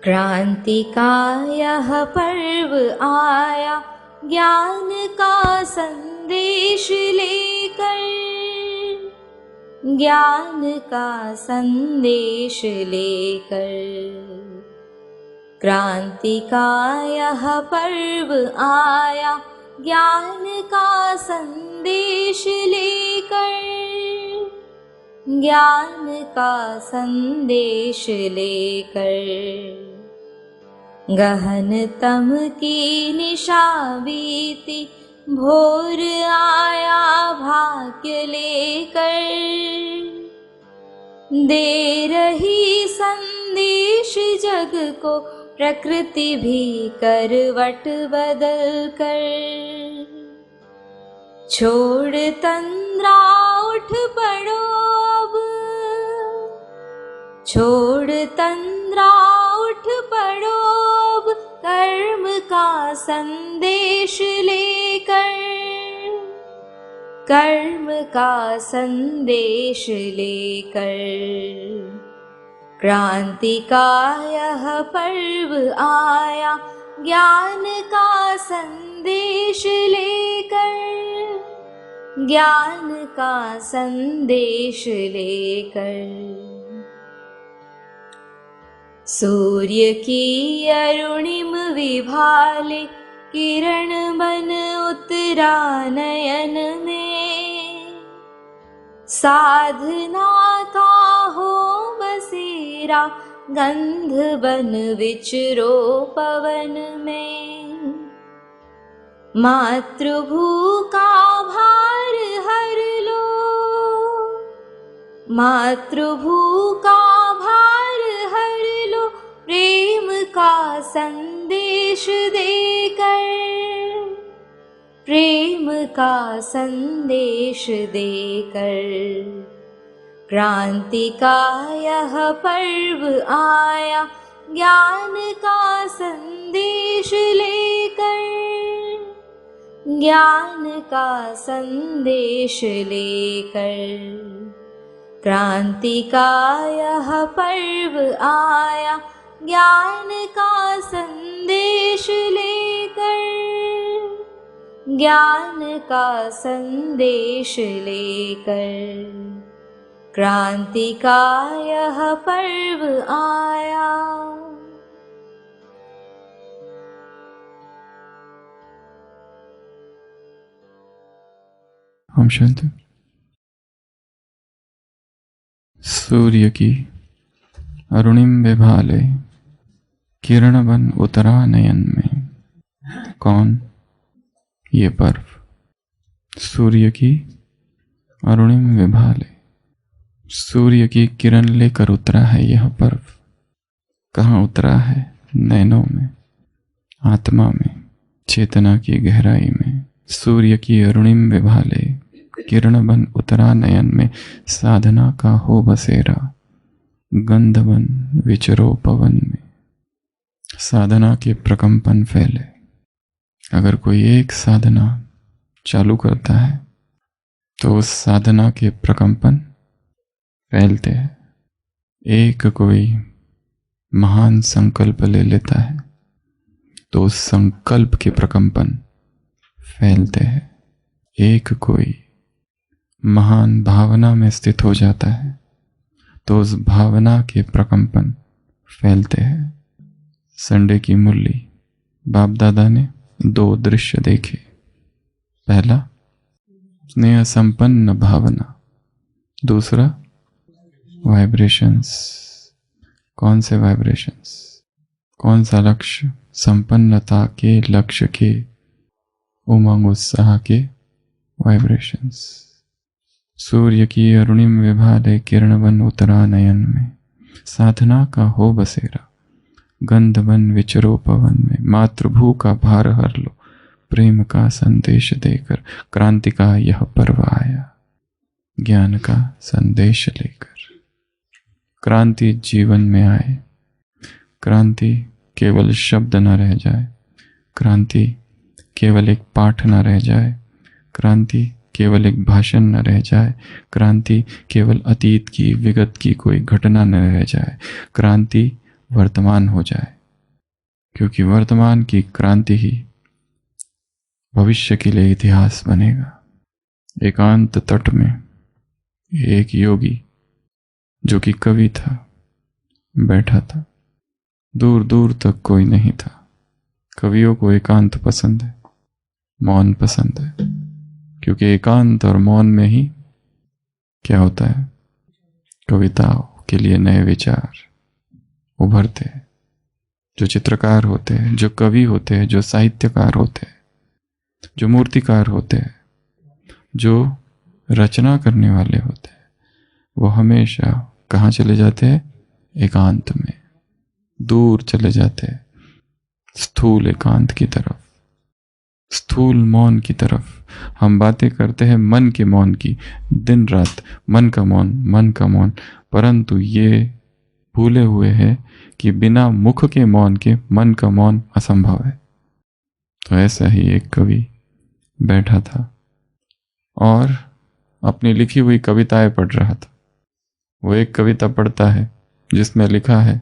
क्रांति का यह पर्व आया ज्ञान का संदेश लेकर, ज्ञान का संदेश लेकर। क्रांति का यह पर्व आया ज्ञान का संदेश लेकर, ज्ञान का संदेश लेकर। गहनतम की निशा बीती, भोर आया भाग्य लेकर, दे रही संदेश जग को प्रकृति भी करवट बदल कर। छोड़ तंद्रा उठ पड़ो अब, छोड़ तंद्रा उठ पड़ो अब, कर्म का संदेश लेकर, कर्म का संदेश लेकर। क्रांति का यह पर्व आया ज्ञान का संदेश लेकर, ज्ञान का संदेश लेकर। सूर्य की अरुणिम विभाले, किरण बन उतरा नयन में। साधना का हो बसेरा, गंध बन विचरो पवन में। मातृभू का भार हर लो, मातृभू का भार हर लो, प्रेम का संदेश देकर, प्रेम का संदेश देकर। क्रांति का यह पर्व आया ज्ञान का संदेश लेकर, ज्ञान का संदेश लेकर। क्रांति का यह पर्व आया ज्ञान का संदेश लेकर, ज्ञान का संदेश लेकर। क्रांति का यह पर्व आया। ओम शांति। सूर्य की अरुणिम विभाले, किरण बन उतरा नयन में। कौन? ये पर्व। सूर्य की अरुणिम विभाले, सूर्य की किरण लेकर उतरा है यह पर्व। कहाँ उतरा है? नयनों में, आत्मा में, चेतना की गहराई में। सूर्य की अरुणिम विभाले, किरण बन उतरा नयन में। साधना का हो बसेरा, गंध बन विचरो पवन में। साधना के प्रकंपन फैले। अगर कोई एक साधना चालू करता है तो उस साधना के प्रकंपन फैलते हैं। एक कोई महान संकल्प ले लेता है तो उस संकल्प के प्रकंपन फैलते हैं। एक कोई महान भावना में स्थित हो जाता है तो उस भावना के प्रकंपन फैलते हैं। संडे की मुरली बाप दादा ने 2 दृश्य देखे। पहला, स्नेह संपन्न भावना। दूसरा, वाइब्रेशंस। कौन से वाइब्रेशंस? कौन सा लक्ष्य? संपन्नता के लक्ष्य के, उमंग उत्साह के वाइब्रेशंस। सूर्य की अरुणिम विभाले, किरण बन उतरा नयन में। साधना का हो बसेरा, गंध बन विचरो पवन में। मातृभू का भार हर लो, प्रेम का संदेश देकर। क्रांति का यह पर्व आया ज्ञान का संदेश लेकर। क्रांति जीवन में आए। क्रांति केवल शब्द न रह जाए, क्रांति केवल एक पाठ न रह जाए, क्रांति केवल एक भाषण न रह जाए, क्रांति केवल अतीत की विगत की कोई घटना न रह जाए। क्रांति वर्तमान हो जाए, क्योंकि वर्तमान की क्रांति ही भविष्य के लिए इतिहास बनेगा। एकांत तट में एक योगी जो कि कवि था बैठा था। दूर दूर तक कोई नहीं था। कवियों को एकांत पसंद है, मौन पसंद है, क्योंकि एकांत और मौन में ही क्या होता है, कविताओं के लिए नए विचार उभरते हैं। जो चित्रकार होते हैं, जो कवि होते हैं, जो साहित्यकार होते हैं, जो मूर्तिकार होते हैं, जो रचना करने वाले होते हैं, वो हमेशा कहाँ चले जाते हैं? एकांत में, दूर चले जाते हैं, स्थूल एकांत की तरफ, स्थूल मौन की तरफ। हम बातें करते हैं मन के मौन की, दिन रात मन का मौन, मन का मौन, परंतु ये भूले हुए हैं कि बिना मुख के मौन के मन का मौन असंभव है। तो ऐसा ही एक कवि बैठा था और अपनी लिखी हुई कविताएं पढ़ रहा था। वो एक कविता पढ़ता है जिसमें लिखा है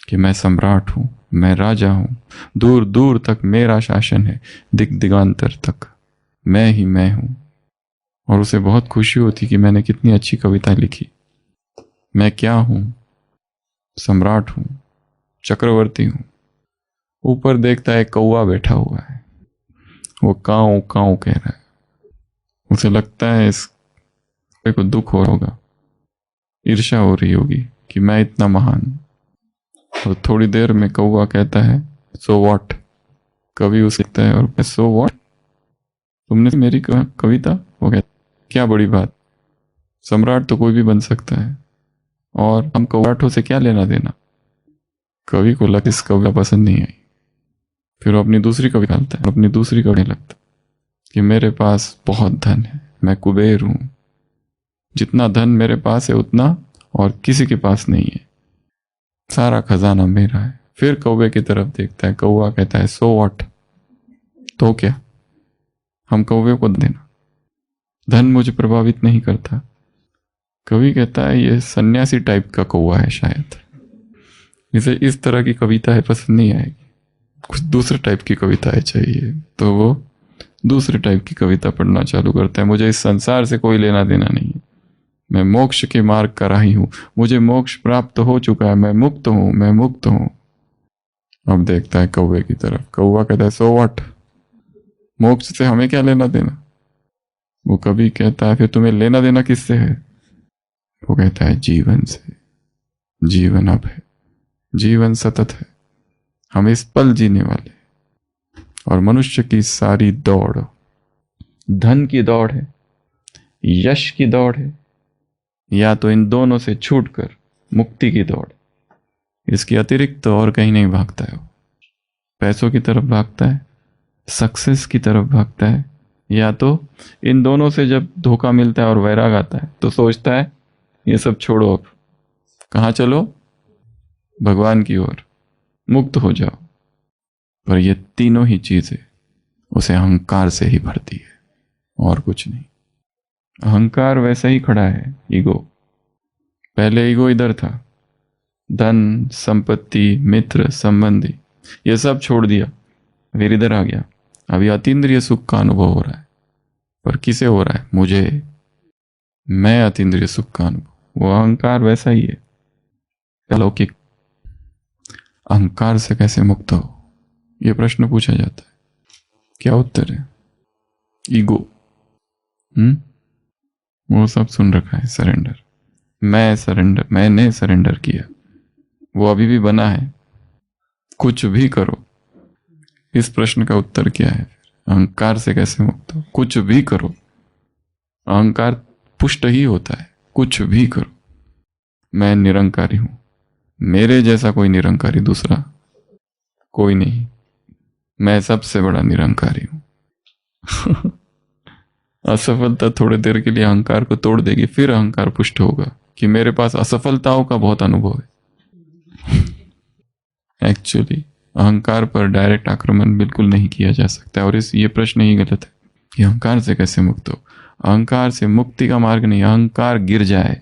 कि मैं सम्राट हूं, मैं राजा हूं, दूर दूर तक मेरा शासन है, दिग दिगांतर तक मैं ही मैं हूं। और उसे बहुत खुशी होती कि मैंने कितनी अच्छी कविता लिखी। मैं क्या हूं? सम्राट हूं, चक्रवर्ती हूं। ऊपर देखता है कौवा बैठा हुआ है, वो काऊ काऊ कह रहा है। उसे लगता है इस को दुख हो होगा, ईर्ष्या हो रही होगी कि मैं इतना महान। और थोड़ी देर में कौवा कहता है सो व्हाट। कवि उसे कहता है और सो व्हाट, तुमने मेरी कविता? वो कहता क्या बड़ी बात, सम्राट तो कोई भी बन सकता है और हम कौवाठों से क्या लेना देना। कवि को लगा इस कविता पसंद नहीं आई। फिर वो अपनी दूसरी कविता डालता है, अपनी दूसरी कविता लगता कि मेरे पास बहुत धन है, मैं कुबेर हूं, जितना धन मेरे पास है उतना और किसी के पास नहीं है, सारा खजाना मेरा है। फिर कौवे की तरफ देखता है, कौवा कहता है सो व्हाट, तो क्या, हम कौवे को देना, धन मुझे प्रभावित नहीं करता। कवि कहता है ये सन्यासी टाइप का कौवा है, शायद इसे इस तरह की कविताएं पसंद नहीं आएगी, कुछ दूसरे टाइप की कविताएं चाहिए। तो वो दूसरे टाइप की कविता पढ़ना चालू करता है। मुझे इस संसार से कोई लेना देना नहीं है, मैं मोक्ष के मार्ग का राही हूं, मुझे मोक्ष प्राप्त हो चुका है, मैं मुक्त हूं, मैं मुक्त हूं। अब देखता है कौवे की तरफ, कौवा कहता है सो व्हाट, मोक्ष से हमें क्या लेना देना। वो कवि कहता है फिर तुम्हें लेना देना किससे है? वो कहता है जीवन से। जीवन अब है, जीवन सतत है, हम इस पल जीने वाले। और मनुष्य की सारी दौड़ धन की दौड़ है, यश की दौड़ है, या तो इन दोनों से छूटकर मुक्ति की दौड़। इसके अतिरिक्त तो और कहीं नहीं भागता है। वो पैसों की तरफ भागता है, सक्सेस की तरफ भागता है, या तो इन दोनों से जब धोखा मिलता है और वैराग आता है तो सोचता है ये सब छोड़ो, अब कहाँ चलो? भगवान की ओर, मुक्त हो जाओ। पर ये तीनों ही चीजें उसे अहंकार से ही भरती है और कुछ नहीं। अहंकार वैसा ही खड़ा है, ईगो। पहले ईगो इधर था, धन, संपत्ति, मित्र, संबंधी, ये सब छोड़ दिया, फिर इधर आ गया। अभी अतीन्द्रिय सुख का अनुभव हो रहा है, पर किसे हो रहा है? मुझे, मैं अतीन्द्रिय सुख का अनुभव। वो अहंकार वैसा ही है। अलौकिक अहंकार से कैसे मुक्त हो, यह प्रश्न पूछा जाता है। क्या उत्तर है? ईगो। वो सब सुन रखा है, सरेंडर, मैं सरेंडर, मैंने सरेंडर किया, वो अभी भी बना है, कुछ भी करो। इस प्रश्न का उत्तर क्या है? अहंकार से कैसे मुक्त हो? कुछ भी करो। अहंकार पुष्ट ही होता है, कुछ भी करो। मैं निरंकारी हूं, मेरे जैसा कोई निरंकारी दूसरा कोई नहीं, मैं सबसे बड़ा निरंकारी हूं। असफलता थोड़ी देर के लिए अहंकार को तोड़ देगी, फिर अहंकार पुष्ट होगा कि मेरे पास असफलताओं का बहुत अनुभव है। एक्चुअली अहंकार पर डायरेक्ट आक्रमण बिल्कुल नहीं किया जा सकता, और ये प्रश्न ही गलत है कि अहंकार से कैसे मुक्त हो। अहंकार से मुक्ति का मार्ग नहीं, अहंकार गिर जाए,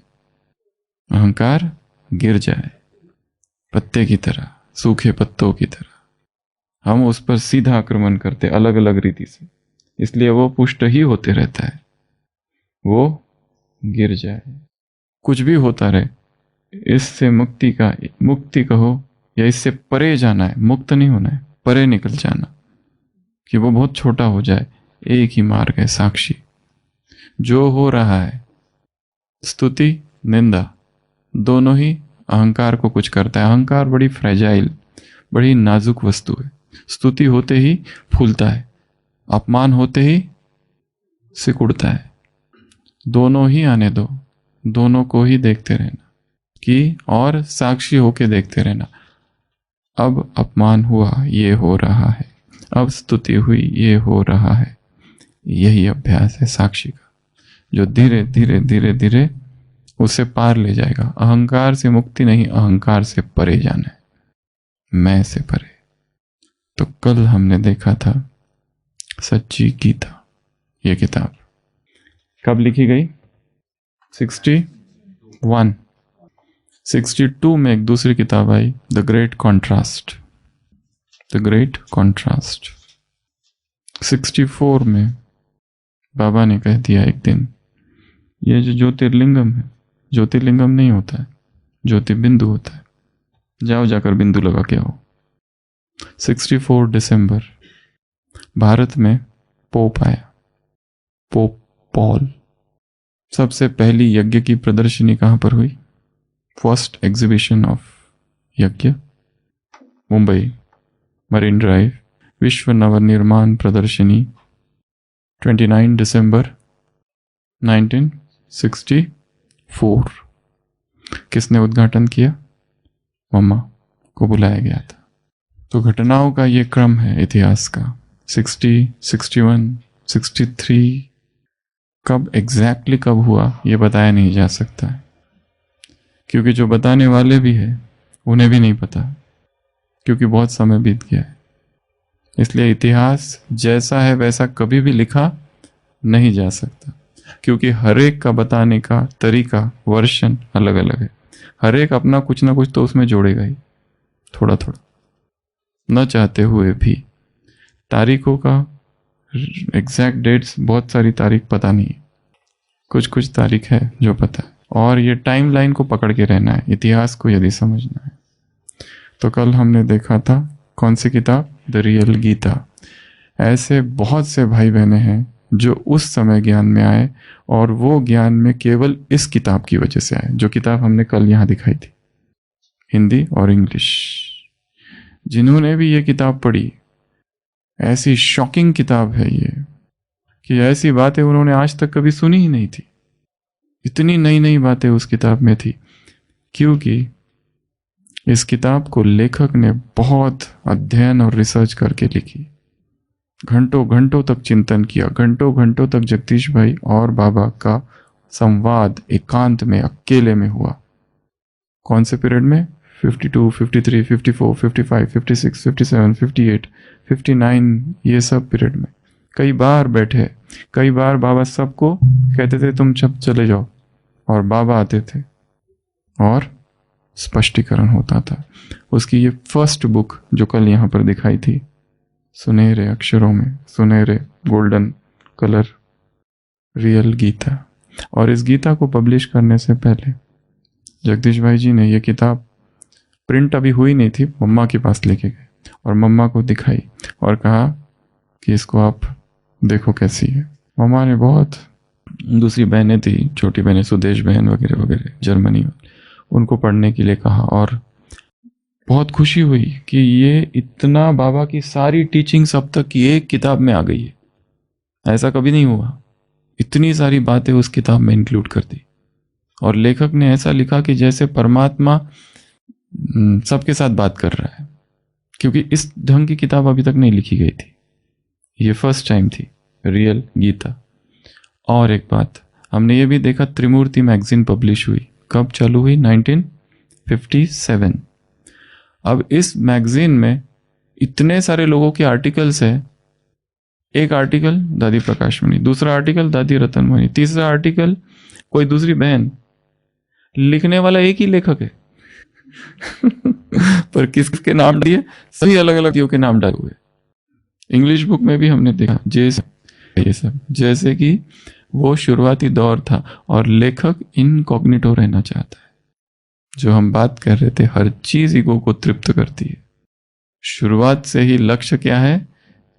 अहंकार गिर जाए, पत्ते की तरह, सूखे पत्तों की तरह हम उस पर सीधा आक्रमण करते अलग अलग रीति से, इसलिए वो पुष्ट ही होते रहता है, वो गिर जाए। कुछ भी होता रहे, इससे मुक्ति कहो या इससे परे जाना है, मुक्त नहीं होना है, परे निकल जाना, कि वो बहुत छोटा हो जाए। एक ही मार्ग है, साक्षी। जो हो रहा है, स्तुति निंदा दोनों ही अहंकार को कुछ करता है। अहंकार बड़ी फ्रेजाइल, बड़ी नाजुक वस्तु है। स्तुति होते ही फूलता है, अपमान होते ही सिकुड़ता है। दोनों ही आने दो, दोनों को ही देखते रहना कि और साक्षी होके देखते रहना। अब अपमान हुआ, ये हो रहा है, अब स्तुति हुई, ये हो रहा है। यही अभ्यास है साक्षी का, जो धीरे धीरे धीरे धीरे उसे पार ले जाएगा। अहंकार से मुक्ति नहीं, अहंकार से परे जाना है, मैं से परे। तो कल हमने देखा था सच्ची गीता, ये किताब कब लिखी गई? 61। 62 में एक दूसरी किताब आई, the great contrast. The great contrast 64 में बाबा ने कह दिया एक दिन, ये जो ज्योतिर्लिंगम है, ज्योतिर्लिंगम नहीं होता है, ज्योति बिंदु होता है। जाओ जाकर बिंदु लगा के आओ। 64 दिसंबर भारत में पोप आया, पोप पॉल। सबसे पहली यज्ञ की प्रदर्शनी कहाँ पर हुई? फर्स्ट एग्जीबिशन ऑफ यज्ञ, मुंबई मरीन ड्राइव, विश्व नवनिर्माण प्रदर्शनी 29 दिसंबर 1964। किसने उद्घाटन किया? मम्मा को बुलाया गया था। तो घटनाओं का ये क्रम है इतिहास का। 60, 61, 63 कब एग्जैक्टली कब हुआ ये बताया नहीं जा सकता है, क्योंकि जो बताने वाले भी हैं उन्हें भी नहीं पता, क्योंकि बहुत समय बीत गया है। इसलिए इतिहास जैसा है वैसा कभी भी लिखा नहीं जा सकता, क्योंकि हर एक का बताने का तरीका, वर्षन अलग अलग है। हर एक अपना कुछ ना कुछ तो उसमें जोड़ेगा ही, थोड़ा थोड़ा, न चाहते हुए भी। तारीखों का एग्जैक्ट डेट्स, बहुत सारी तारीख पता नहीं है, कुछ कुछ तारीख है जो पता है, और ये टाइम लाइन को पकड़ के रहना है इतिहास को यदि समझना है। तो कल हमने देखा था कौन सी किताब? The real Gita. ऐसे बहुत से भाई बहने हैं जो उस समय ज्ञान में आए, और वो ज्ञान में केवल इस किताब की वजह से आए, जो किताब हमने कल यहाँ दिखाई थी, हिंदी और इंग्लिश। जिन्होंने भी ये किताब पढ़ी, ऐसी शॉकिंग किताब है ये कि ऐसी बातें उन्होंने आज तक कभी सुनी ही नहीं थी। इतनी नई नई बातें उस किताब में थी, क्योंकि इस किताब को लेखक ने बहुत अध्ययन और रिसर्च करके लिखी। घंटों घंटों तक चिंतन किया, घंटों घंटों तक जगदीश भाई और बाबा का संवाद एकांत में, अकेले में हुआ। कौन से पीरियड में? 52, 53, 54, 55, 56, 57, 58, 59, ये सब पीरियड में कई बार बैठे। कई बार बाबा सबको कहते थे तुम सब चले जाओ, और बाबा आते थे और स्पष्टीकरण होता था। उसकी ये फर्स्ट बुक जो कल यहाँ पर दिखाई थी, सुनहरे अक्षरों में, सुनहरे गोल्डन कलर, रियल गीता। और इस गीता को पब्लिश करने से पहले जगदीश भाई जी ने ये किताब, प्रिंट अभी हुई नहीं थी, मम्मा के पास लेके गए और मम्मा को दिखाई और कहा कि इसको आप देखो कैसी है। मम्मा ने बहुत, दूसरी बहनें थी, छोटी बहनें सुदेश बहन वगैरह वगैरह जर्मनी में, उनको पढ़ने के लिए कहा, और बहुत खुशी हुई कि ये इतना बाबा की सारी टीचिंग्स अब तक की एक किताब में आ गई है। ऐसा कभी नहीं हुआ, इतनी सारी बातें उस किताब में इंक्लूड कर दी। और लेखक ने ऐसा लिखा कि जैसे परमात्मा सबके साथ बात कर रहा है, क्योंकि इस ढंग की किताब अभी तक नहीं लिखी गई थी। ये फर्स्ट टाइम थी, रियल गीता। और एक बात हमने ये भी देखा, त्रिमूर्ति मैगजीन पब्लिश हुई। कब चालू हुई? 1957। अब इस मैगजीन में इतने सारे लोगों के आर्टिकल्स है। एक आर्टिकल दादी प्रकाश मणि, दूसरा आर्टिकल दादी रतन मणि, तीसरा आर्टिकल कोई दूसरी बहन। लिखने वाला एक ही लेखक है, पर किसके नाम दिए? सभी अलग अलग व्यक्तियों के नाम डाले हुए। इंग्लिश बुक में भी हमने देखा ये सब, जैसे कि वो शुरुआती दौर था और लेखक इनकॉग्निटो रहना चाहता है। जो हम बात कर रहे थे, हर चीज ईगो को तृप्त करती है। शुरुआत से ही लक्ष्य क्या है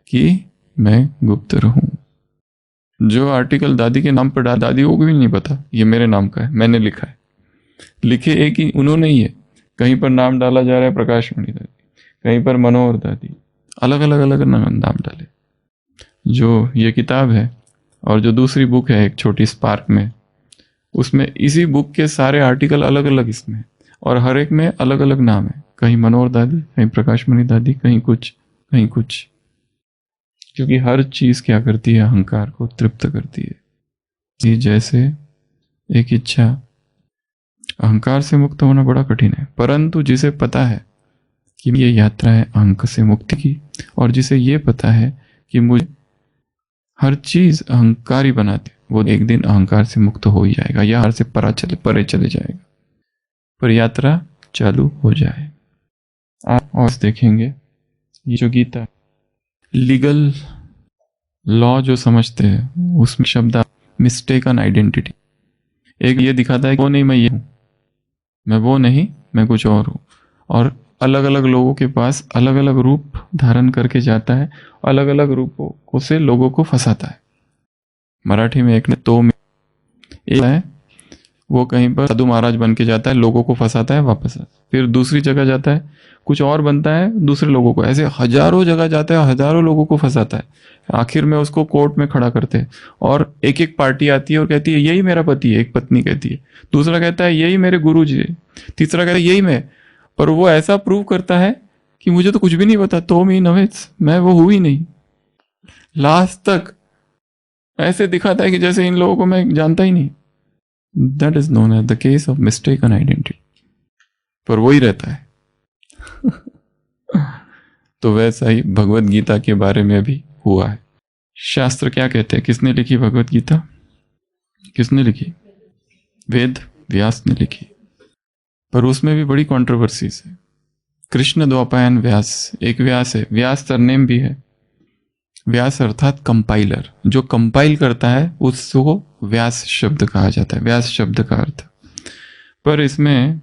कि मैं गुप्त रहूं। जो आर्टिकल दादी के नाम पर दादी को भी नहीं पता ये मेरे नाम का है, मैंने लिखा है। लिखे एक ही उन्होंने ही है। कहीं पर नाम डाला जा रहा है प्रकाशमणि दादी, कहीं पर मनोहर दादी, अलग अलग अलग नाम डाले। जो ये किताब है और जो दूसरी बुक है एक छोटी स्पार्क में, उसमें इसी बुक के सारे आर्टिकल अलग अलग इसमें, और हर एक में अलग अलग नाम है। कहीं मनोहर दादी, कहीं प्रकाशमणि दादी, कहीं कुछ कहीं कुछ। क्योंकि हर चीज क्या करती है? अहंकार को तृप्त करती है। ये जैसे एक इच्छा, अहंकार से मुक्त होना बड़ा कठिन है, परंतु जिसे पता है कि ये यात्रा है अहंक से मुक्ति की, और जिसे ये पता है कि मुझे हर चीज अहंकारी बनाती, वो एक दिन अहंकार से मुक्त हो ही जाएगा या हर से परे चले जाएगा। पर यात्रा चालू हो जाए। आप और देखेंगे ये जो गीता लीगल लॉ जो समझते हैं उसमें शब्द मिस्टेकन आइडेंटिटी, एक ये दिखाता है कि वो नहीं मैं ये हूं, मैं वो नहीं, मैं कुछ और हूं। और अलग अलग लोगों के पास अलग अलग रूप धारण करके जाता है, अलग अलग रूपों से लोगों को फंसाता है। मराठी में एक ने तो में एक है, वो कहीं पर साधु महाराज बन के जाता है, लोगों को फंसाता है, वापस फिर दूसरी जगह जाता है, कुछ और बनता है, दूसरे लोगों को, ऐसे हजारों जगह जाता है, हजारों लोगों को फंसाता है। आखिर में उसको कोर्ट में खड़ा करते हैं और एक एक पार्टी आती है और कहती है यही मेरा पति है, एक पत्नी कहती है, दूसरा कहता है यही मेरे गुरु जी है, तीसरा कहता है यही मैं। पर वो ऐसा प्रूव करता है कि मुझे तो कुछ भी नहीं पता, तो मी नवेच, मैं वो हुई नहीं। लास्ट तक ऐसे दिखाता है कि जैसे इन लोगों को मैं जानता ही नहीं। That is known as the case of mistaken identity. पर वही रहता है। तो वैसा ही भगवत गीता के बारे में भी हुआ है। शास्त्र क्या कहते हैं? किसने लिखी भगवत गीता? किसने लिखी? वेद व्यास ने लिखी। पर उसमें भी बड़ी कंट्रोवर्सीज है। कृष्ण द्वैपायन व्यास, एक व्यास है, व्यास सरनेम भी है। व्यास अर्थात कंपाइलर, जो कंपाइल करता है उसको व्यास शब्द कहा जाता है, व्यास शब्द का अर्थ। पर इसमें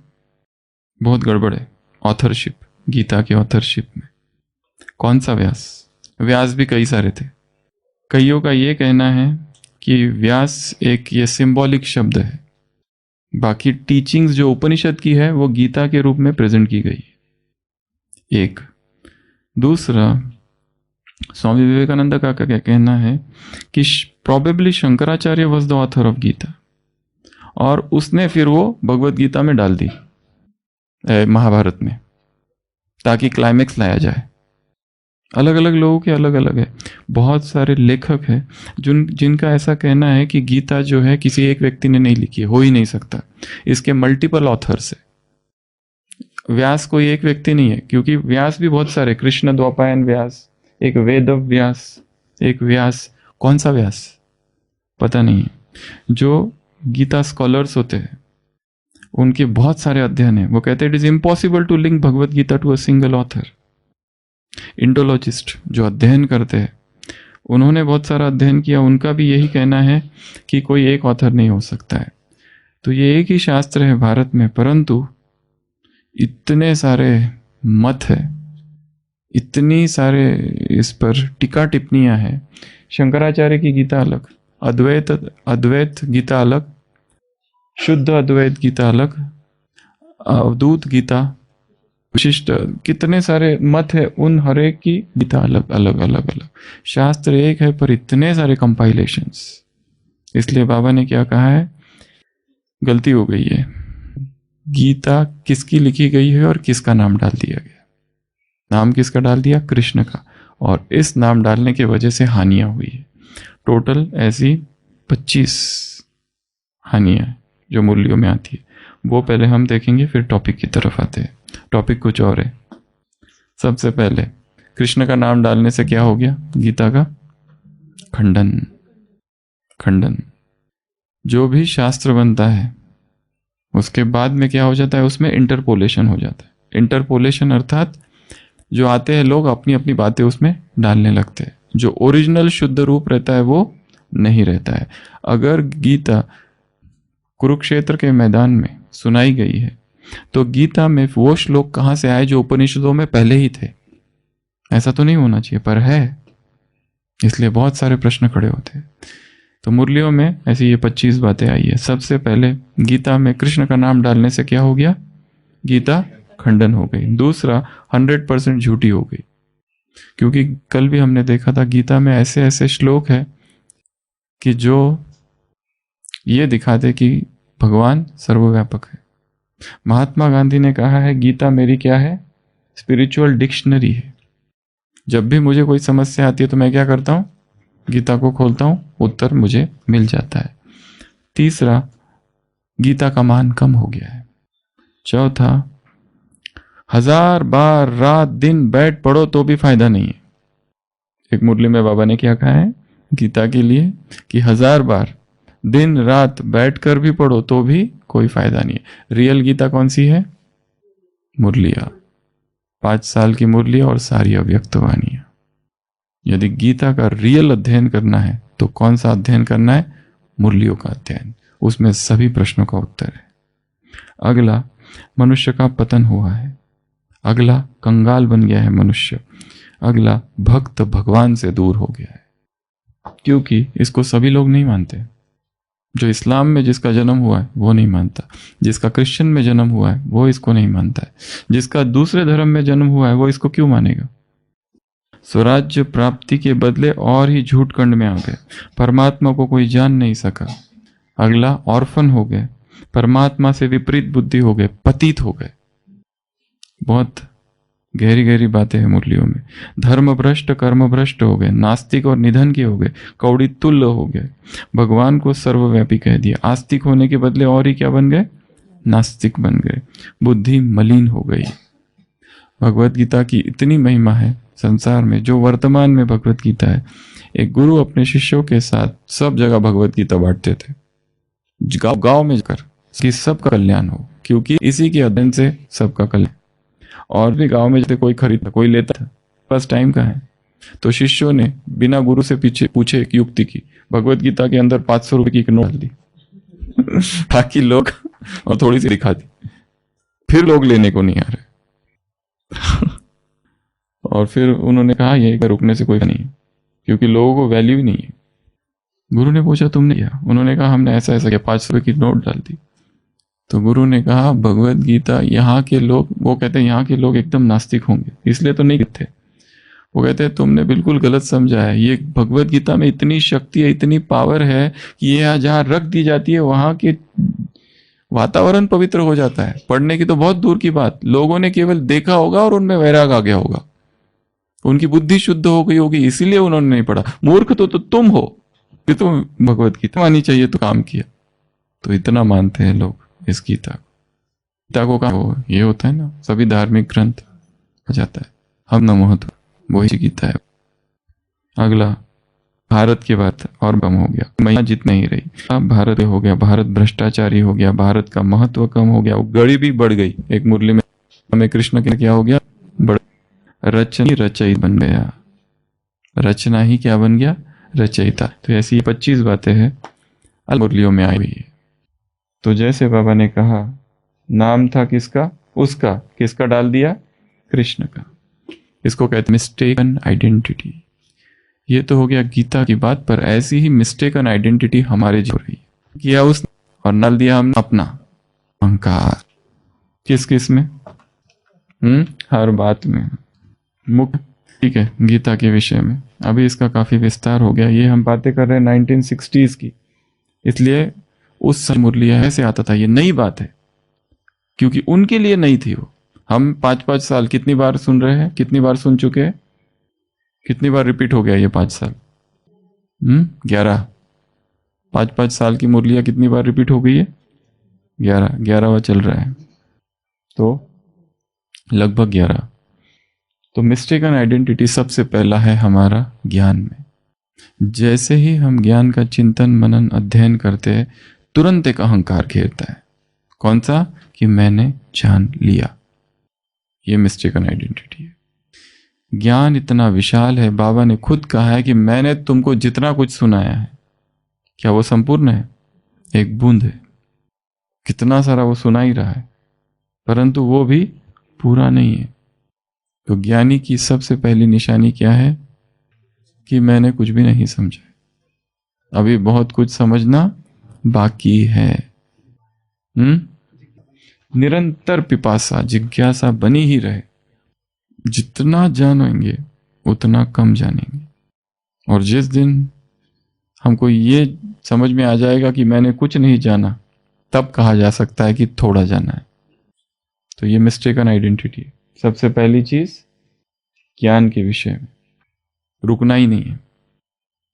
बहुत गड़बड़ है ऑथरशिप, गीता के ऑथरशिप में। कौन सा व्यास? व्यास भी कई सारे थे। कईयों का ये कहना है कि व्यास एक ये सिंबॉलिक शब्द है, बाकी टीचिंग्स जो उपनिषद की है वो गीता के रूप में प्रेजेंट की गई है। एक दूसरा, स्वामी विवेकानंद का क्या कहना है कि probably Shankaracharya was the author of Gita, और उसने फिर वो भगवत गीता में डाल दी महाभारत में, ताकि क्लाइमेक्स लाया जाए। अलग अलग लोगों के अलग अलग है। बहुत सारे लेखक हैं जिनका ऐसा कहना है कि गीता जो है किसी एक व्यक्ति ने नहीं लिखी है, हो ही नहीं सकता, इसके मल्टीपल ऑथर्स है। व्यास कोई एक व्यक्ति नहीं है, क्योंकि व्यास भी बहुत सारे, कृष्ण द्वैपायन व्यास, एक वेद व्यास, एक व्यास, कौन सा व्यास पता नहीं है। जो गीता स्कॉलर्स होते हैं उनके बहुत सारे अध्ययन हैं। वो कहते हैं it is impossible to link Bhagavad Gita to a single author. Indologist जो अध्ययन करते हैं उन्होंने बहुत सारा अध्ययन किया, उनका भी यही कहना है कि कोई एक ऑथर नहीं हो सकता है। तो ये एक ही शास्त्र है भारत में, परंतु इतने सारे मत है, इतनी सारे इस पर टीका टिप्पणियां हैं। शंकराचार्य की गीता अलग, अद्वैत गीता अलग, शुद्ध अद्वैत गीता अलग, अवधूत गीता, विशिष्ट, कितने सारे मत है, उन हर एक की गीता अलग अलग अलग अलग। शास्त्र एक है पर इतने सारे कंपाइलेशंस। इसलिए बाबा ने क्या कहा है, गलती हो गई है, गीता किसकी लिखी गई है और किसका नाम डाल दिया गया। नाम किसका डाल दिया? कृष्ण का। और इस नाम डालने की वजह से हानियां हुई है। टोटल ऐसी 25 हानियां जो मूल्यों में आती है, वो पहले हम देखेंगे, फिर टॉपिक की तरफ आते हैं। टॉपिक कुछ और है। सबसे पहले कृष्ण का नाम डालने से क्या हो गया? गीता का खंडन। जो भी शास्त्र बनता है उसके बाद में क्या हो जाता है, उसमें इंटरपोलेशन हो जाता है। इंटरपोलेशन अर्थात जो आते हैं लोग अपनी अपनी बातें उसमें डालने लगते हैं, जो ओरिजिनल शुद्ध रूप रहता है वो नहीं रहता है। अगर गीता कुरुक्षेत्र के मैदान में सुनाई गई है तो गीता में वो श्लोक कहाँ से आए जो उपनिषदों में पहले ही थे? ऐसा तो नहीं होना चाहिए, पर है, इसलिए बहुत सारे प्रश्न खड़े होते हैं। तो मुरलियों में ऐसी ये 25 बातें आई है। सबसे पहले गीता में कृष्ण का नाम डालने से क्या हो गया? गीता खंडन हो गई। दूसरा, 100% झूठी हो गई, क्योंकि कल भी हमने देखा था गीता में ऐसे ऐसे श्लोक है कि जो ये दिखाते कि भगवान सर्वव्यापक है। महात्मा गांधी ने कहा है गीता मेरी क्या है? स्पिरिचुअल डिक्शनरी है। जब भी मुझे कोई समस्या आती है तो मैं क्या करता हूँ? गीता को खोलता हूँ, उत्तर मुझे मिल जाता है। तीसरा, गीता का मान कम हो गया है। चौथा, 1000 बार रात दिन बैठ पढ़ो तो भी फायदा नहीं है। एक मुरली में बाबा ने क्या कहा है गीता के लिए कि 1000 बार दिन रात बैठकर भी पढ़ो तो भी कोई फायदा नहीं है। रियल गीता कौन सी है? मुरलिया, 5 साल की मुरलिया और सारी अव्यक्त वाणियां। यदि गीता का रियल अध्ययन करना है तो कौन सा अध्ययन करना है? मुरलियों का अध्ययन, उसमें सभी प्रश्नों का उत्तर है। अगला, मनुष्य का पतन हुआ है। अगला, कंगाल बन गया है मनुष्य। अगला, भक्त भगवान से दूर हो गया है, क्योंकि इसको सभी लोग नहीं मानते। जो इस्लाम में जिसका जन्म हुआ है वो नहीं मानता, जिसका क्रिश्चियन में जन्म हुआ है वो इसको नहीं मानता है, जिसका दूसरे धर्म में जन्म हुआ है वो इसको क्यों मानेगा? स्वराज्य प्राप्ति के बदले और ही झूठ कंड में आ गए, परमात्मा को कोई जान नहीं सका। अगला, ऑर्फन हो गए, परमात्मा से विपरीत बुद्धि हो गए, पतित हो गए। बहुत गहरी गहरी बातें हैं मुरलियों में। धर्म भ्रष्ट कर्म भ्रष्ट हो गए, नास्तिक और निधन के हो गए, कौड़ी तुल्य हो गए, भगवान को सर्वव्यापी कह दिया। आस्तिक होने के बदले और ही क्या बन गए? नास्तिक बन गए। बुद्धि मलिन हो गई। भगवत गीता की इतनी महिमा है संसार में, जो वर्तमान में भगवत गीता है, एक गुरु अपने शिष्यों के साथ सब जगह भगवत गीता बांटते थे, गांव गांव में जाकर, कि सबका कल्याण हो, क्योंकि इसी के अध्ययन से सबका कल्याण। और भी गांव में जाते कोई खरीदता कोई लेता था, बस टाइम का है। तो शिष्यों ने बिना गुरु से पीछे पूछे एक युक्ति की, भगवत गीता के अंदर 500 रुपए की एक नोट डाल दी ताकि लोग, और थोड़ी सी दिखा दी, फिर लोग लेने को नहीं आ रहे और फिर उन्होंने कहा ये रुकने से कोई नहीं है, क्योंकि लोगों को वैल्यू ही नहीं है। गुरु ने पूछा तुमने क्या? उन्होंने कहा हमने ऐसा ऐसा किया, 500 रुपए की नोट डाल दी। तो गुरु ने कहा भगवत गीता यहाँ के लोग, वो कहते हैं यहाँ के लोग एकदम नास्तिक होंगे इसलिए तो नहीं कहते। वो कहते हैं तुमने बिल्कुल गलत समझा है, ये भगवत गीता में इतनी शक्ति है, इतनी पावर है कि ये जहाँ रख दी जाती है वहां के वातावरण पवित्र हो जाता है। पढ़ने की तो बहुत दूर की बात, लोगों ने केवल देखा होगा और उनमें वैराग आ गया होगा, उनकी बुद्धि शुद्ध हो गई होगी, इसीलिए उन्होंने नहीं पढ़ा। मूर्ख तो तुम हो कि तुम भगवत गीता मानी चाहिए तो काम किया। तो इतना मानते हैं लोग इस गीता को। गीता को काम ये होता है ना, सभी धार्मिक ग्रंथ हो जाता है, हम न महत्व, वही गीता है। अगला, भारत की बात और कम हो गया, महिला जितनी ही रही, अब भारत हो गया, भारत भ्रष्टाचारी हो गया, भारत का महत्व कम हो गया, गड़ी भी बढ़ गई। एक मुरली में हमें कृष्ण के क्या हो गया? रचना रचयिता बन गया, रचना ही क्या बन गया? रचयिता। तो ऐसी 25 बातें हैं मुरलियों में आई हुई है। तो जैसे बाबा ने कहा नाम था किसका? उसका, किसका डाल दिया? कृष्ण का। इसको कहते हैं मिस्टेकन आइडेंटिटी। ये तो हो गया गीता की बात, पर ऐसी ही मिस्टेकन आइडेंटिटी हमारे जो रही है, किया उसने और डाल दिया हमने अपना अहंकार। किस किस में? हर बात में। मुख्य, ठीक है, गीता के विषय में अभी इसका काफी विस्तार हो गया। ये हम बातें कर रहे हैं 1960s की, इसलिए उस मुरलिया ऐसे आता था, ये नई बात है क्योंकि उनके लिए नहीं थी वो। हम 5-5 साल कितनी बार सुन रहे हैं, कितनी बार सुन चुके हैं, कितनी बार रिपीट हो गया ये 5 साल? 11। 5-5 साल की मुरलिया कितनी बार रिपीट हो गई है? 11वां चल रहा है, तो लगभग 11। तो मिस्टेकन आइडेंटिटी सबसे पहला है हमारा ज्ञान में। जैसे ही हम ज्ञान का चिंतन मनन अध्ययन करते हैं, तुरंत एक अहंकार घेरता है। कौन सा? कि मैंने जान लिया। ये मिस्टेकन आइडेंटिटी है। ज्ञान इतना विशाल है, बाबा ने खुद कहा है कि मैंने तुमको जितना कुछ सुनाया है, क्या वो संपूर्ण है? एक बूंद है। कितना सारा वो सुना ही रहा है, परंतु वो भी पूरा नहीं है। तो ज्ञानी की सबसे पहली निशानी क्या है? कि मैंने कुछ भी नहीं समझा, अभी बहुत कुछ समझना बाकी है। निरंतर पिपासा, जिज्ञासा बनी ही रहे। जितना जानेंगे उतना कम जानेंगे, और जिस दिन हमको ये समझ में आ जाएगा कि मैंने कुछ नहीं जाना, तब कहा जा सकता है कि थोड़ा जाना है। तो ये मिस्टेकन आइडेंटिटी है। सबसे पहली चीज, ज्ञान के विषय में रुकना ही नहीं है,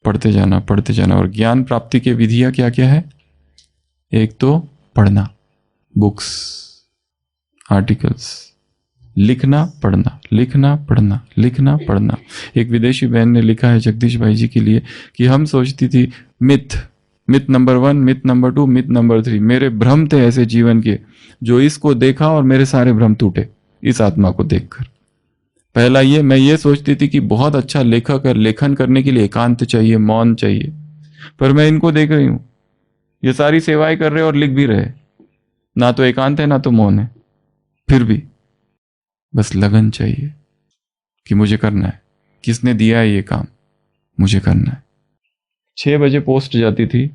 पढ़ते जाना पढ़ते जाना। और ज्ञान प्राप्ति के विधियां क्या क्या है? एक तो पढ़ना, बुक्स, आर्टिकल्स, लिखना पढ़ना, लिखना पढ़ना, लिखना पढ़ना। एक विदेशी बहन ने लिखा है जगदीश भाई जी के लिए कि हम सोचती थी myth number 1, myth number 2, myth number 3। मेरे भ्रम थे ऐसे जीवन के, जो इसको देखा और मेरे सारे भ्रम टूटे इस आत्मा को देखकर। पहला ये, मैं ये सोचती थी कि बहुत अच्छा लेखक है, लेखन करने के लिए एकांत चाहिए, मौन चाहिए। पर मैं इनको देख रही हूं, ये सारी सेवाएं कर रहे और लिख भी रहे, ना तो एकांत है ना तो मौन है, फिर भी बस लगन चाहिए कि मुझे करना है। किसने दिया है ये काम? मुझे करना है। 6 बजे पोस्ट जाती थी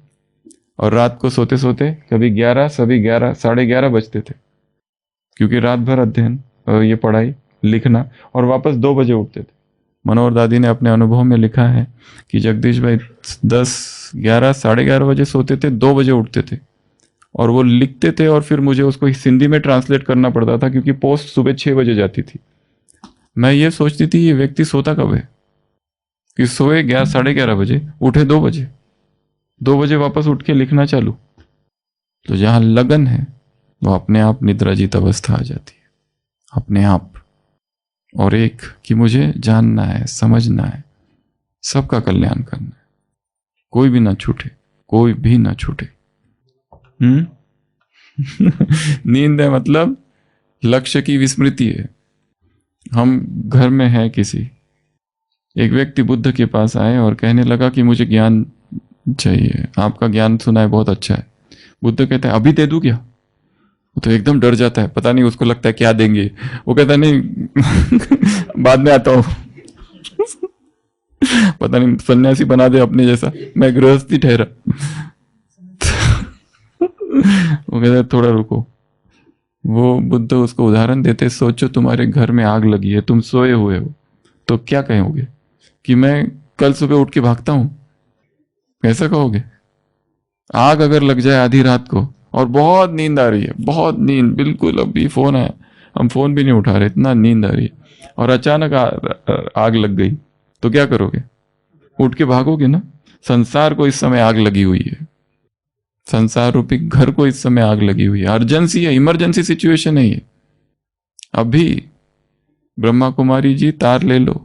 और रात को सोते सोते कभी 11, सभी 11, 11:30 बजते थे, क्योंकि रात भर अध्ययन और ये पढ़ाई लिखना, और वापस 2 बजे उठते थे। मनोहर दादी ने अपने अनुभव में लिखा है कि जगदीश भाई 10, 11, 11:30 बजे सोते थे, 2 बजे उठते थे, और वो लिखते थे, और फिर मुझे उसको हिंदी में ट्रांसलेट करना पड़ता था, क्योंकि पोस्ट सुबह 6 बजे जाती थी। मैं ये सोचती थी ये व्यक्ति सोता कब है कि सोए 11, 11:30 बजे, उठे 2 बजे, 2 बजे वापस उठ के लिखना चालू। तो जहां लगन है वो अपने आप निद्राजीत अवस्था आ जाती है, अपने आप। और एक कि मुझे जानना है, समझना है, सबका कल्याण करना है, कोई भी ना छूटे, कोई भी ना छूटे। नींद है मतलब लक्ष्य की विस्मृति है। हम घर में है किसी, एक व्यक्ति बुद्ध के पास आए और कहने लगा कि मुझे ज्ञान चाहिए, आपका ज्ञान सुना है बहुत अच्छा है। बुद्ध कहते हैं अभी दे दूं क्या? वो तो एकदम डर जाता है, पता नहीं उसको लगता है क्या देंगे। वो कहता नहीं बाद में आता हूं। पता नहीं सन्यासी बना दे अपने जैसा, मैं गृहस्थी ठहरा। वो कहता है थोड़ा रुको। वो बुद्ध उसको उदाहरण देते, सोचो तुम्हारे घर में आग लगी है, तुम सोए हुए हो, तो क्या कहोगे? कि मैं कल सुबह उठ के भागता हूं? कैसा कहोगे? आग अगर लग जाए आधी रात को और बहुत नींद आ रही है, बहुत नींद, बिल्कुल अभी फोन आया, हम फोन भी नहीं उठा रहे, इतना नींद आ रही है, और अचानक आग लग गई, तो क्या करोगे? उठ के भागोगे ना। संसार को इस समय आग लगी हुई है, संसार रूपी घर को इस समय आग लगी हुई है, अर्जेंसी है, इमरजेंसी सिचुएशन है ये। अभी ब्रह्मा कुमारी जी तार ले लो।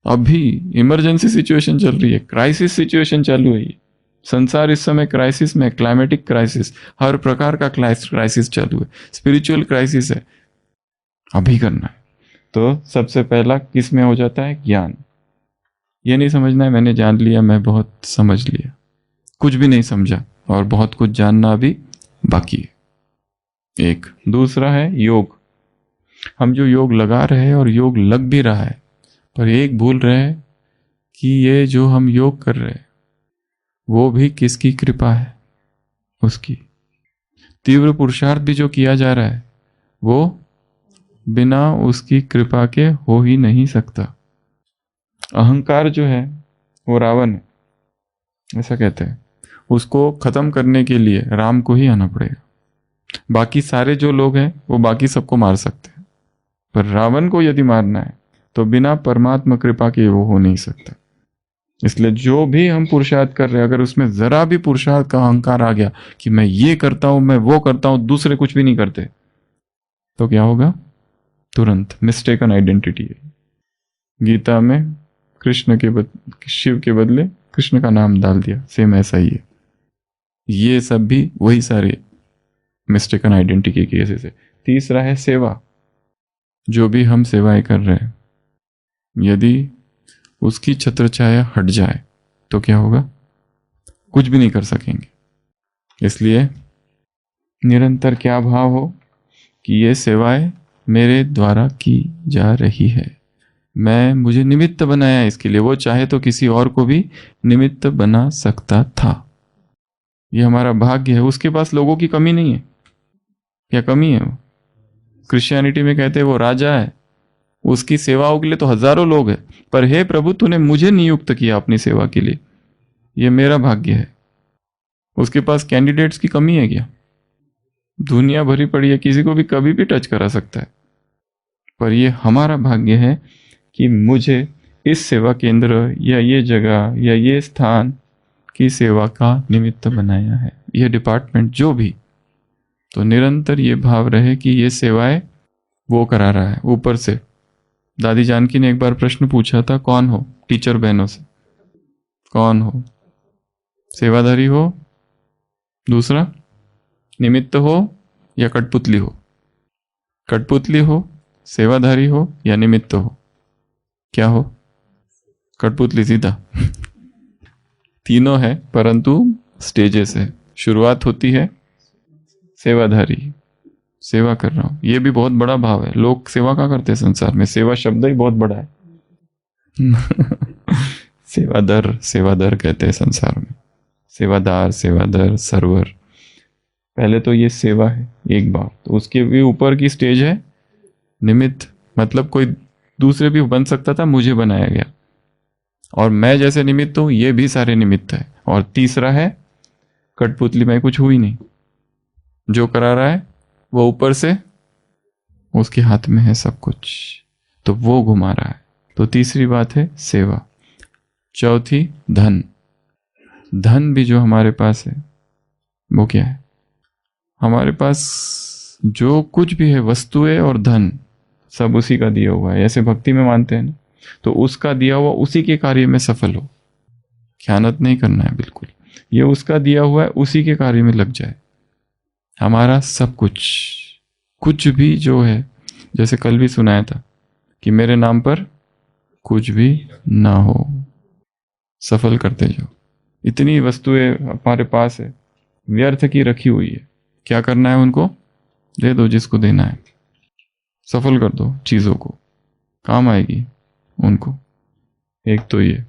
अभी इमरजेंसी सिचुएशन चल रही है, क्राइसिस सिचुएशन चालू है। संसार इस समय क्राइसिस में, क्लाइमेटिक क्राइसिस, हर प्रकार का क्राइसिस चालू है, स्पिरिचुअल क्राइसिस है। अभी करना है। तो सबसे पहला किस में हो जाता है? ज्ञान। ये नहीं समझना है मैंने जान लिया, मैं बहुत समझ लिया, कुछ भी नहीं समझा, और बहुत कुछ जानना अभी बाकी है। एक दूसरा है योग। हम जो योग लगा रहे हैं और योग लग भी रहा है, पर एक भूल रहे हैं कि ये जो हम योग कर रहे हैं वो भी किसकी कृपा है? उसकी। तीव्र पुरुषार्थ भी जो किया जा रहा है वो बिना उसकी कृपा के हो ही नहीं सकता। अहंकार जो है वो रावण है, ऐसा कहते हैं। उसको खत्म करने के लिए राम को ही आना पड़ेगा। बाकी सारे जो लोग हैं वो बाकी सबको मार सकते हैं, पर रावण को यदि मारना है तो बिना परमात्मा कृपा के वो हो नहीं सकता। इसलिए जो भी हम पुरुषार्थ कर रहे हैं, अगर उसमें जरा भी पुरुषार्थ का अहंकार आ गया कि मैं ये करता हूं, मैं वो करता हूं, दूसरे कुछ भी नहीं करते, तो क्या होगा? तुरंत मिस्टेकन आइडेंटिटी है। गीता में कृष्ण के शिव के बदले कृष्ण का नाम डाल दिया, सेम ऐसा ही है। ये सब भी वही सारे मिस्टेकन आइडेंटिटी के केसेस है। तीसरा है सेवा। जो भी हम सेवाएं कर रहे हैं, यदि उसकी छत्रछाया हट जाए तो क्या होगा? कुछ भी नहीं कर सकेंगे। इसलिए निरंतर क्या भाव हो कि ये सेवाएं मेरे द्वारा की जा रही है, मुझे निमित्त बनाया इसके लिए। वो चाहे तो किसी और को भी निमित्त बना सकता था। ये हमारा भाग्य है। उसके पास लोगों की कमी नहीं है। क्या कमी है? वो क्रिश्चियनिटी में कहते हैं वो राजा है, उसकी सेवाओं के लिए तो हजारों लोग हैं, पर हे प्रभु तूने मुझे नियुक्त किया अपनी सेवा के लिए, ये मेरा भाग्य है। उसके पास कैंडिडेट्स की कमी है क्या? दुनिया भरी पड़ी है, किसी को भी कभी भी टच करा सकता है। पर ये हमारा भाग्य है कि मुझे इस सेवा केंद्र या ये जगह या ये स्थान की सेवा का निमित्त बनाया है, ये डिपार्टमेंट जो भी। तो निरंतर ये भाव रहे कि ये सेवाएं वो करा रहा है ऊपर से। दादी जानकी ने एक बार प्रश्न पूछा था, कौन हो? टीचर बहनों से, कौन हो? सेवाधारी हो, दूसरा निमित्त हो या कठपुतली हो? कठपुतली हो, सेवाधारी हो या निमित्त हो? क्या हो? कठपुतली सीधा। तीनों है परंतु स्टेजेस है। शुरुआत होती है सेवाधारी, सेवा कर रहा हूं, ये भी बहुत बड़ा भाव है। लोग सेवा का करते हैं संसार में, सेवा शब्द ही बहुत बड़ा है। सेवादर, सेवादर कहते हैं संसार में, सेवादार, सेवादर, सर्वर। पहले तो ये सेवा है एक बार, तो उसके भी ऊपर की स्टेज है निमित्त। मतलब कोई दूसरे भी बन सकता था, मुझे बनाया गया, और मैं जैसे निमित्त हूं, ये भी सारे निमित्त है। और तीसरा है कठपुतली, में कुछ हुई नहीं, जो करा रहा है वो ऊपर से, उसके हाथ में है सब कुछ, तो वो घुमा रहा है। तो तीसरी बात है सेवा। चौथी धन। धन भी जो हमारे पास है वो क्या है? हमारे पास जो कुछ भी है, वस्तुएं और धन, सब उसी का दिया हुआ है। ऐसे भक्ति में मानते हैं ना, तो उसका दिया हुआ उसी के कार्य में सफल हो। ख्यानत नहीं करना है बिल्कुल, ये उसका दिया हुआ है, उसी के कार्य में लग जाए। हमारा सब कुछ, कुछ भी जो है, जैसे कल भी सुनाया था कि मेरे नाम पर कुछ भी ना हो, सफल करते जाओ। इतनी वस्तुएं हमारे पास है, व्यर्थ की रखी हुई है, क्या करना है? उनको दे दो जिसको देना है, सफल कर दो चीज़ों को, काम आएगी उनको। एक तो ये।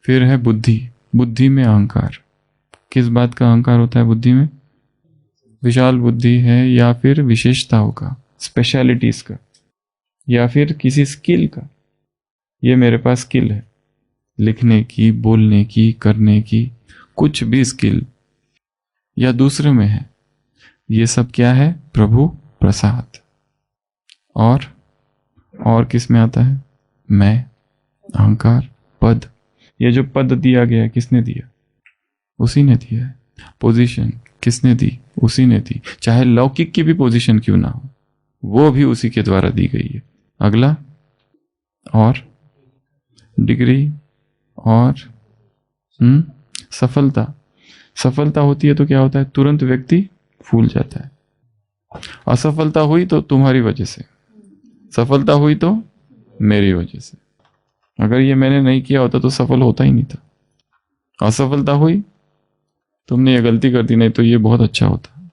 फिर है बुद्धि। बुद्धि में अहंकार। किस बात का अहंकार होता है बुद्धि में? विशाल बुद्धि है, या फिर विशेषताओं का, स्पेशलिटीज का, या फिर किसी स्किल का। ये मेरे पास स्किल है, लिखने की, बोलने की, करने की, कुछ भी स्किल या दूसरे में है, ये सब क्या है? प्रभु प्रसाद। और किस में आता है? मैं, अहंकार, पद। ये जो पद दिया गया है, किसने दिया? उसी ने दिया है। पोजीशन किसने दी? उसी ने दी। चाहे लौकिक की भी पोजीशन क्यों ना हो, वो भी उसी के द्वारा दी गई है। अगला, और डिग्री, और सफलता। सफलता होती है तो क्या होता है? तुरंत व्यक्ति फूल जाता है। असफलता हुई तो तुम्हारी वजह से, सफलता हुई तो मेरी वजह से। अगर ये मैंने नहीं किया होता तो सफल होता ही नहीं था। असफलता हुई, तुमने ये गलती कर दी, नहीं तो ये बहुत अच्छा होता।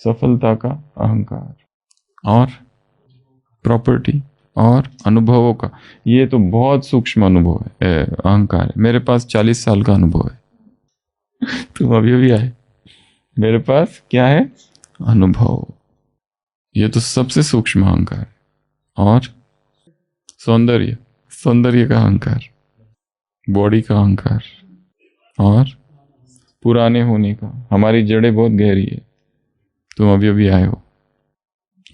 सफलता का अहंकार, और प्रॉपर्टी, और अनुभवों का। ये तो बहुत सूक्ष्म अनुभव है, अहंकार है। मेरे पास 40 साल का अनुभव है। तुम अभी आए, मेरे पास क्या है? अनुभव। ये तो सबसे सूक्ष्म अहंकार है। और सौंदर्य, सौंदर्य का अहंकार, बॉडी का अहंकार, और पुराने होने का। हमारी जड़ें बहुत गहरी है, तुम अभी आए हो,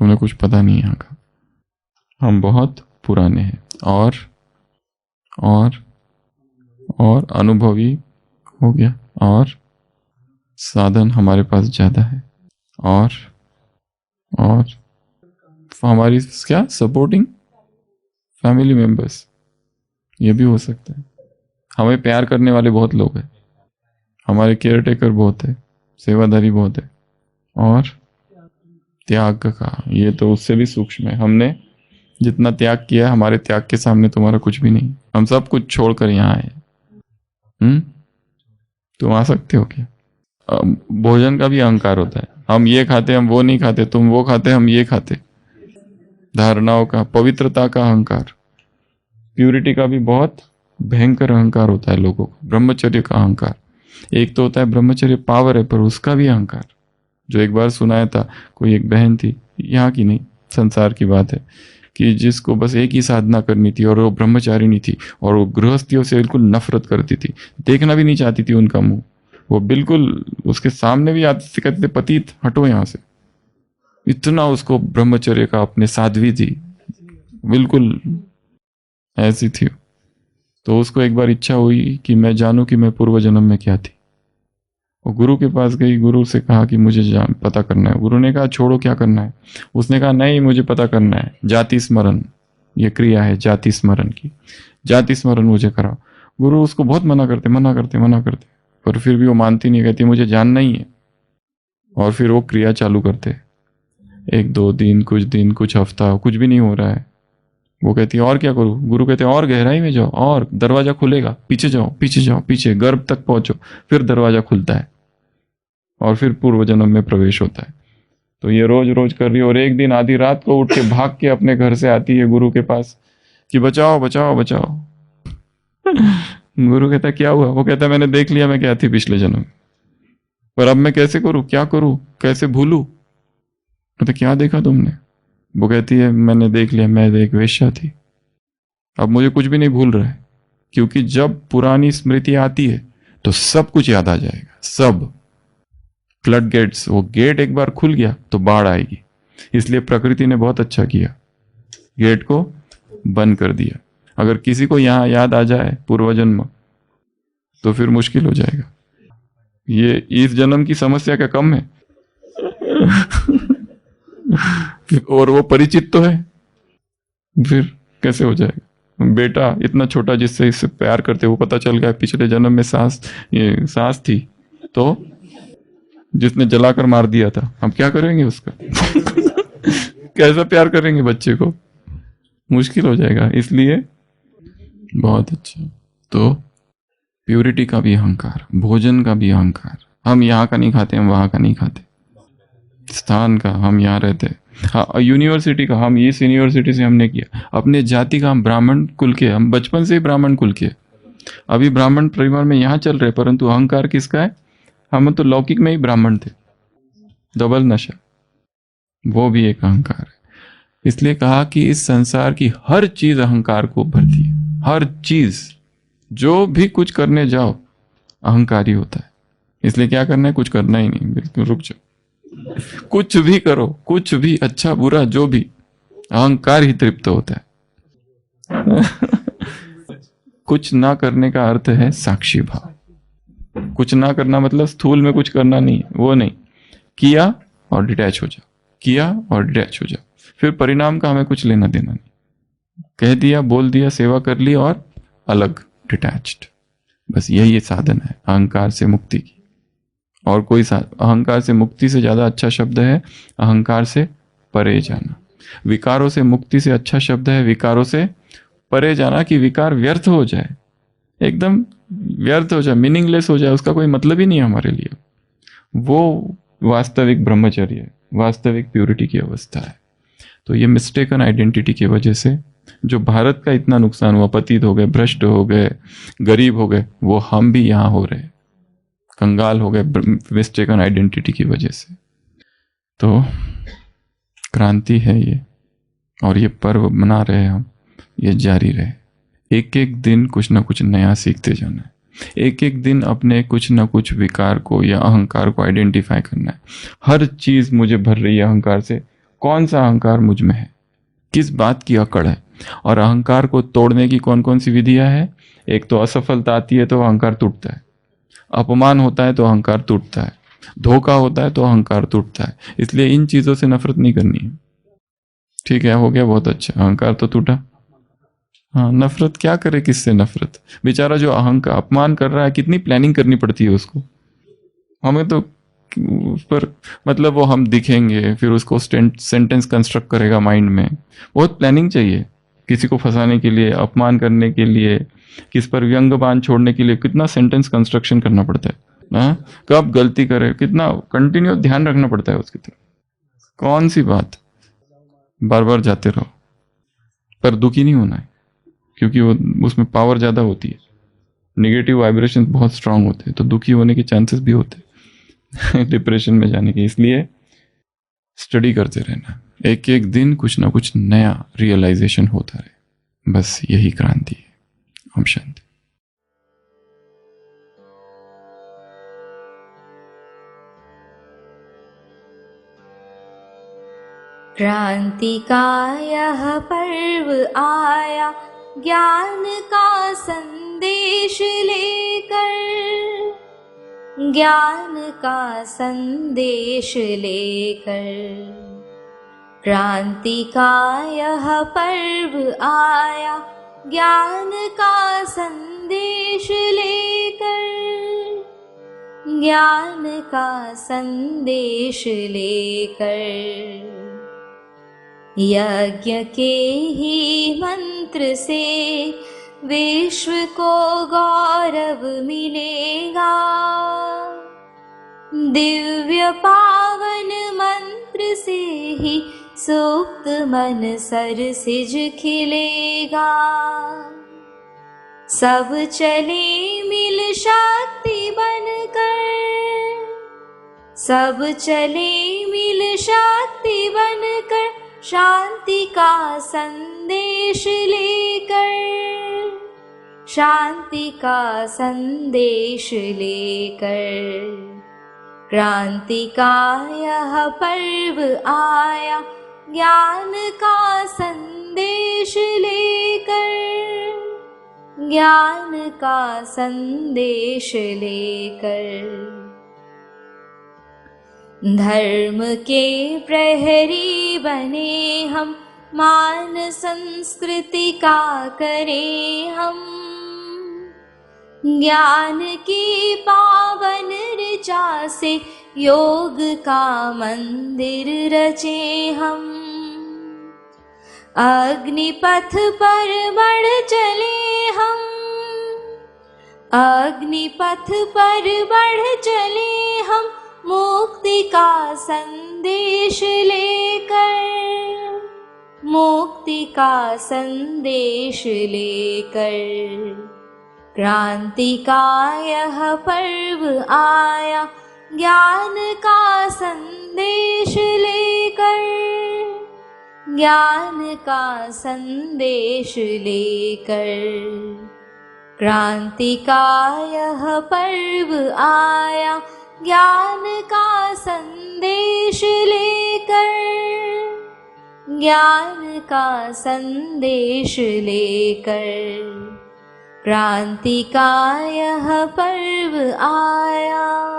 तुम्हें कुछ पता नहीं यहाँ का, हम बहुत पुराने हैं। और अनुभवी हो गया, और साधन हमारे पास ज़्यादा है, और हमारी क्या? सपोर्टिंग फैमिली मेंबर्स, ये भी हो सकता है। हमें प्यार करने वाले बहुत लोग हैं, हमारे केयर टेकर बहुत है, सेवादारी बहुत है। और त्याग का, ये तो उससे भी सूक्ष्म है। हमने जितना त्याग किया, हमारे त्याग के सामने तुम्हारा कुछ भी नहीं। हम सब कुछ छोड़कर यहाँ आए। तुम आ सकते हो क्या? भोजन का भी अहंकार होता है। हम ये खाते, हम वो नहीं खाते, तुम वो खाते, हम ये खाते। धारणाओं का, पवित्रता का अहंकार, प्यूरिटी का भी बहुत भयंकर अहंकार होता है लोगों को। ब्रह्मचर्य का अहंकार, एक तो होता है ब्रह्मचर्य पावर है, पर उसका भी अहंकार। जो एक बार सुनाया था, कोई एक बहन थी, यहाँ की नहीं, संसार की बात है, कि जिसको बस एक ही साधना करनी थी और वो ब्रह्मचारिणी थी और वो गृहस्थियों से बिल्कुल नफरत करती थी, देखना भी नहीं चाहती थी उनका मुंह। वो बिल्कुल उसके सामने भी आते थे, कहते पतित हटो यहाँ से। इतना उसको ब्रह्मचर्य का, अपने साध्वी थी, बिल्कुल ऐसी थी। तो उसको एक बार इच्छा हुई कि मैं जानूं कि मैं पूर्व जन्म में क्या थी। वो गुरु के पास गई, गुरु से कहा कि मुझे पता करना है। गुरु ने कहा छोड़ो, क्या करना है? उसने कहा नहीं, मुझे पता करना है, जाति स्मरण, ये क्रिया है जाति स्मरण की, जाति स्मरण मुझे कराओ। गुरु उसको बहुत मना करते, पर फिर भी वो मानती नहीं, कहती मुझे जानना ही है। और फिर वो क्रिया चालू करते, 1-2 दिन, कुछ दिन, कुछ हफ्ता, कुछ भी नहीं हो रहा है। वो कहती है और क्या करूं? गुरु कहते हैं और गहराई में जाओ, और दरवाजा खुलेगा, पीछे जाओ, पीछे गर्भ तक पहुंचो, फिर दरवाजा खुलता है और फिर पूर्व जन्म में प्रवेश होता है। तो ये रोज रोज कर रही है। और एक दिन आधी रात को उठ के भाग के अपने घर से आती है गुरु के पास कि बचाओ बचाओ बचाओ। गुरु कहता क्या हुआ? वो कहता मैंने देख लिया मैं क्या थी पिछले जन्म, पर अब मैं कैसे करूं, क्या करूं, कैसे भूलूं? कहता क्या देखा तुमने? वो कहती है मैंने देख लिया, मैं एक वेश्या थी, अब मुझे कुछ भी नहीं भूल रहा है। क्योंकि जब पुरानी स्मृति आती है तो सब कुछ याद आ जाएगा, सब फ्लड गेट्स, वो गेट एक बार खुल गया तो बाढ़ आएगी। इसलिए प्रकृति ने बहुत अच्छा किया, गेट को बंद कर दिया। अगर किसी को यहां याद आ जाए पूर्व जन्म, तो फिर मुश्किल हो जाएगा। ये इस जन्म की समस्या क्या कम है? और वो परिचित तो है, फिर कैसे हो जाएगा? बेटा इतना छोटा जिससे इससे प्यार करते, वो पता चल गया पिछले जन्म में सास थी, तो जिसने जलाकर मार दिया था, हम क्या करेंगे उसका? कैसा प्यार करेंगे बच्चे को? मुश्किल हो जाएगा। इसलिए बहुत अच्छा। तो प्यूरिटी का भी अहंकार, भोजन का भी अहंकार। हम यहाँ का नहीं खाते, हम वहाँ का नहीं खाते, स्थान का, हम यहाँ रहते। हाँ, यूनिवर्सिटी का, हम इस यूनिवर्सिटी से हमने किया। अपने जाति का, हम ब्राह्मण कुल के, हम बचपन से ही ब्राह्मण कुल के, अभी ब्राह्मण परिवार में यहाँ चल रहे, परंतु अहंकार किसका है? हम तो लौकिक में ही ब्राह्मण थे, डबल नशा, वो भी एक अहंकार है। इसलिए कहा कि इस संसार की हर चीज अहंकार को भरती है, हर चीज। जो भी कुछ करने जाओ अहंकारी होता है। इसलिए क्या करना है? कुछ करना ही नहीं, बिल्कुल रुक जाओ। कुछ भी करो, कुछ भी, अच्छा बुरा जो भी, अहंकार ही तृप्त होता है। कुछ ना करने का अर्थ है साक्षी भाव। कुछ ना करना मतलब स्थूल में कुछ करना नहीं है, वो नहीं। किया और डिटैच हो जाओ, किया और डिटैच हो जाओ, फिर परिणाम का हमें कुछ लेना देना नहीं। कह दिया, बोल दिया, सेवा कर ली और अलग, डिटैच्ड। बस यही साधन है अहंकार से मुक्ति की। और कोई अहंकार से मुक्ति से ज्यादा अच्छा शब्द है अहंकार से परे जाना। विकारों से मुक्ति से अच्छा शब्द है विकारों से परे जाना, कि विकार व्यर्थ हो जाए, एकदम व्यर्थ हो जाए, मीनिंगलेस हो जाए, उसका कोई मतलब ही नहीं है हमारे लिए। वो वास्तविक ब्रह्मचर्य है, वास्तविक प्यूरिटी की अवस्था है। तो ये मिस्टेकन आइडेंटिटी की वजह से जो भारत का इतना नुकसान हुआ, पतित हो गए, भ्रष्ट हो गए, गरीब हो गए, वो हम भी यहाँ हो रहे, कंगाल हो गए मिस्टेकन आइडेंटिटी की वजह से। तो क्रांति है ये, और ये पर्व मना रहे हम, ये जारी रहे। एक एक दिन कुछ ना कुछ नया सीखते जाना है, एक एक दिन अपने कुछ ना कुछ विकार को या अहंकार को आइडेंटिफाई करना है। हर चीज मुझे भर रही है अहंकार से, कौन सा अहंकार मुझ में है, किस बात की अकड़ है, और अहंकार को तोड़ने की कौन कौन सी विधियां है। एक तो असफलता आती है तो अहंकार टूटता है, अपमान होता है तो अहंकार टूटता है, धोखा होता है तो अहंकार टूटता है। इसलिए इन चीजों से नफरत नहीं करनी है। ठीक है, हो गया, बहुत अच्छा, अहंकार तो टूटा। हाँ, नफरत क्या करे, किससे नफरत? बेचारा जो अहंकार अपमान कर रहा है, कितनी प्लानिंग करनी पड़ती है उसको। हमें तो उस पर मतलब वो हम दिखेंगे, फिर उसको सेंटेंस कंस्ट्रक्ट करेगा माइंड में। बहुत प्लानिंग चाहिए किसी को फंसाने के लिए, अपमान करने के लिए, किस पर व्यंग बाण छोड़ने के लिए कितना सेंटेंस कंस्ट्रक्शन करना पड़ता है ना, कब गलती करे, कितना कंटिन्यू ध्यान रखना पड़ता है उसकी तरफ। कौन सी बात, बार बार जाते रहो, पर दुखी नहीं होना है, क्योंकि वो उसमें पावर ज़्यादा होती है, नेगेटिव वाइब्रेशन बहुत स्ट्रांग होते हैं, तो दुखी होने के चांसेस भी होते हैं डिप्रेशन में जाने के। इसलिए स्टडी करते रहना, एक एक दिन कुछ ना कुछ नया रियलाइजेशन होता रहे, बस यही क्रांति है। ओम शांति। क्रांति का यह पर्व आया, ज्ञान का संदेश लेकर, ज्ञान का संदेश लेकर। क्रांति का यह पर्व आया, ज्ञान का संदेश लेकर, ज्ञान का संदेश लेकर। यज्ञ के ही मंत्र से विश्व को गौरव मिलेगा, दिव्य पावन मंत्र से ही सुप्त मन सरसिज खिलेगा। सब चले मिल शक्ति बनकर, सब चले मिल शक्ति बनकर, शांति का संदेश लेकर, शांति का संदेश लेकर। क्रांति का यह पर्व आया, ज्ञान का संदेश लेकर, ज्ञान का संदेश लेकर। धर्म के प्रहरी बने हम, मान संस्कृति का करें हम, ज्ञान की पावन ऋचा से योग का मंदिर रचे हम। अग्निपथ पर बढ़ चले हम, अग्निपथ पर बढ़ चले हम, मुक्ति का संदेश लेकर, मुक्ति का संदेश लेकर। क्रांति का यह पर्व आया, ज्ञान का संदेश लेकर, ज्ञान का संदेश लेकर। क्रांति का यह पर्व आया, ज्ञान का संदेश लेकर, ज्ञान का संदेश लेकर। क्रांति का यह पर्व आया।